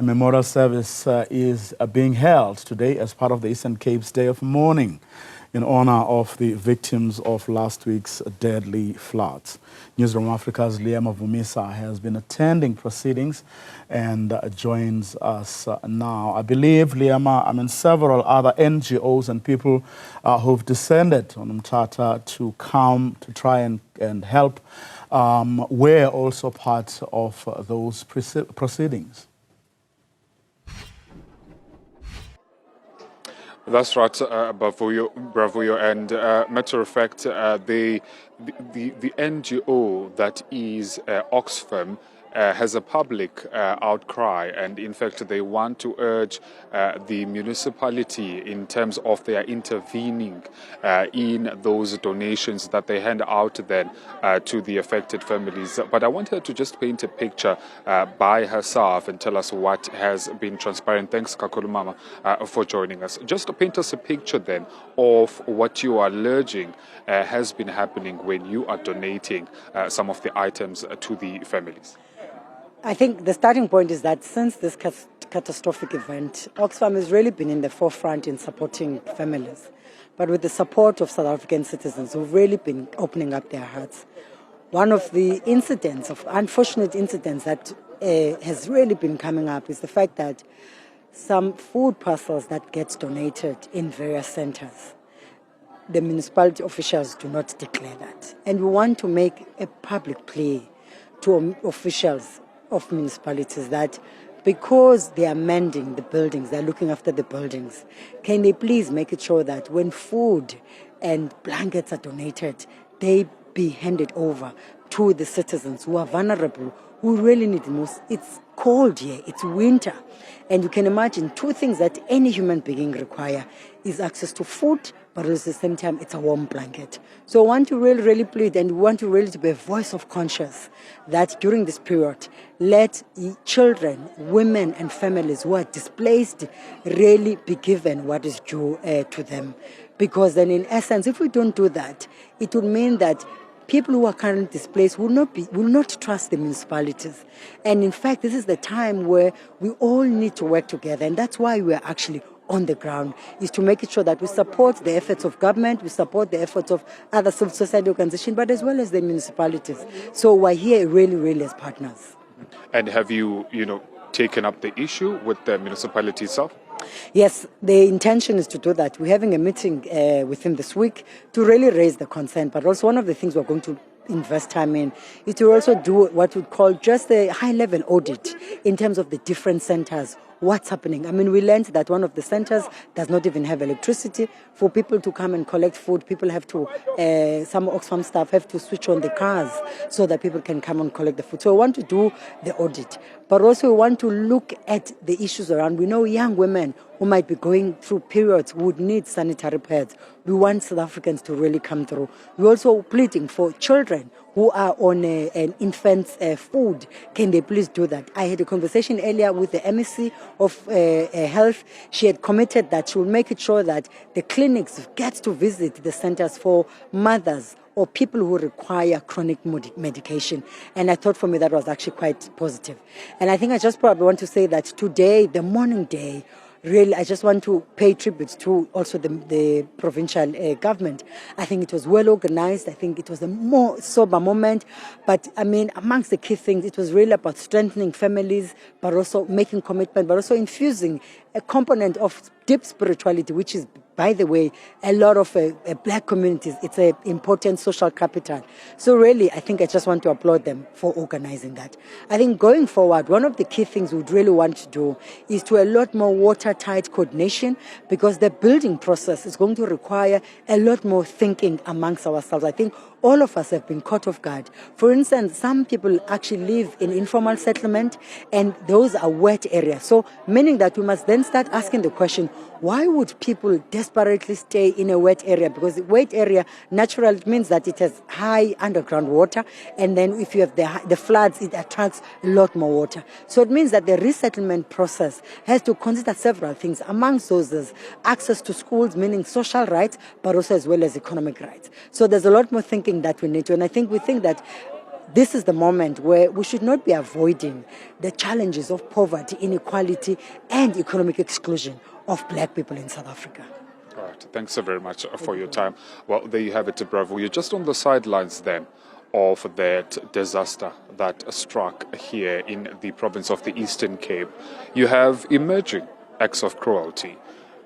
A memorial service is being held today as part of the Eastern Cape's Day of Mourning in honor of the victims of last week's deadly floods. Newzroom Afrika's Liema Vumisa has been attending proceedings and joins us now. I believe, Liema, several other NGOs and people who've descended on Mthatha to come to try and help were also part of those proceedings. That's right, Bravo. And matter of fact, the NGO that is Oxfam has a public outcry, and in fact they want to urge the municipality in terms of their intervening in those donations that they hand out then to the affected families. But I want her to just paint a picture by herself and tell us what has been transparent. Thanks, Kakulu Mama, for joining us. Just to paint us a picture then of what you are alleging has been happening when you are donating some of the items to the families. I think the starting point is that since this catastrophic event, Oxfam has really been in the forefront in supporting families, but with the support of South African citizens who've really been opening up their hearts. One of the unfortunate incidents that has really been coming up is the fact that some food parcels that get donated in various centers, the municipality officials do not declare that. And we want to make a public plea to officials of municipalities that because they are mending the buildings, they're looking after the buildings, can they please make it sure that when food and blankets are donated, they be handed over to the citizens who are vulnerable, who really need the most. It's cold here, it's winter, and you can imagine two things that any human being require is access to food, but at the same time it's a warm blanket. So I want to really plead, and we want to really to be a voice of conscience that during this period, let children, women and families who are displaced really be given what is due to them. Because then in essence, if we don't do that, it would mean that people who are currently displaced will not trust the municipalities. And in fact, this is the time where we all need to work together, and that's why we're actually on the ground, is to make it sure that we support the efforts of government, we support the efforts of other civil society organizations, but as well as the municipalities. So we're here really as partners. And have you, taken up the issue with the municipality itself? Yes, the intention is to do that. We're having a meeting within this week to really raise the concern, but also one of the things we're going to invest time in is to also do what we call just a high-level audit in terms of the different centers. What's happening? We learned that one of the centers does not even have electricity. For people to come and collect food, people have to, some Oxfam staff have to switch on the cars so that people can come and collect the food. So we want to do the audit, but also we want to look at the issues around. We know young women who might be going through periods would need sanitary pads. We want South Africans to really come through. We're also pleading for children who are on an infant's food. Can they please do that? I had a conversation earlier with the MEC of Health. She had committed that she will make it sure that the clinics get to visit the centers for mothers or people who require chronic medication. And I thought for me that was actually quite positive. And I think I just probably want to say that today, the morning day, really, I just want to pay tribute to also the provincial government. I think it was well organized. I think it was a more sober moment. But amongst the key things, it was really about strengthening families, but also making commitment, but also infusing a component of deep spirituality, which is, by the way, a lot of black communities. It's an important social capital. So really, I think I just want to applaud them for organizing that. I think going forward, one of the key things we'd really want to do is to a lot more watertight coordination, because the building process is going to require a lot more thinking amongst ourselves. I think all of us have been caught off guard. For instance, some people actually live in informal settlement, and those are wet areas. So meaning that we must then start asking the question, why would people desperately stay in a wet area? Because the wet area naturally means that it has high underground water, and then if you have the floods, it attracts a lot more water. So it means that the resettlement process has to consider several things. Amongst those is access to schools, meaning social rights, but also as well as economic rights. So there's a lot more thinking that we need to, and we think that this is the moment where we should not be avoiding the challenges of poverty, inequality, and economic exclusion of black people in South Africa. All right. Thanks so very much for your time. Well, there you have it, Bravo. You're just on the sidelines then of that disaster that struck here in the province of the Eastern Cape. You have emerging acts of cruelty.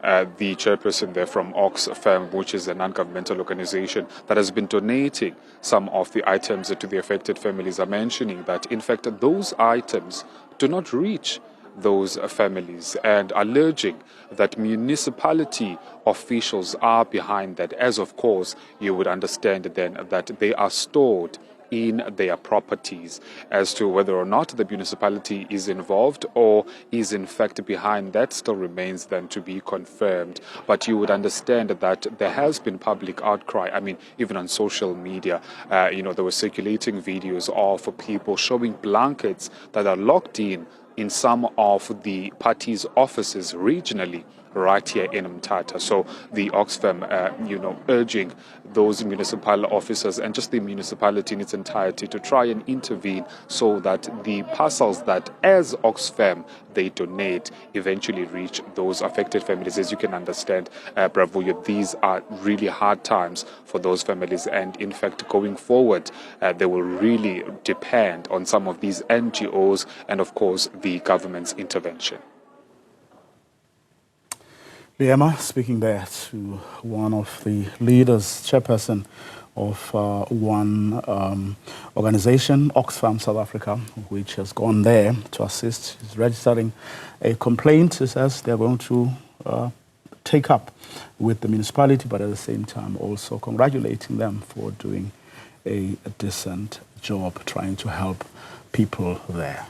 The chairperson there from Oxfam, which is a non-governmental organization that has been donating some of the items to the affected families, are mentioning that, in fact, those items do not reach those families, and alleging that municipality officials are behind that, as of course you would understand then that they are stored in their properties. As to whether or not the municipality is involved or is in fact behind that still remains then to be confirmed. But you would understand that there has been public outcry. I mean, even on social media, there were circulating videos of people showing blankets that are locked in some of the party's offices regionally, right here in Mthatha. So the Oxfam, urging those municipal officers and just the municipality in its entirety to try and intervene so that the parcels that, as Oxfam, they donate eventually reach those affected families. As you can understand, Bravo, these are really hard times for those families, and in fact, going forward, they will really depend on some of these NGOs and, of course, the government's intervention. Liema speaking there to one of the leaders, chairperson of one organization, Oxfam South Africa, which has gone there to assist. He's registering a complaint, he says they're going to take up with the municipality, but at the same time also congratulating them for doing a decent job trying to help people there.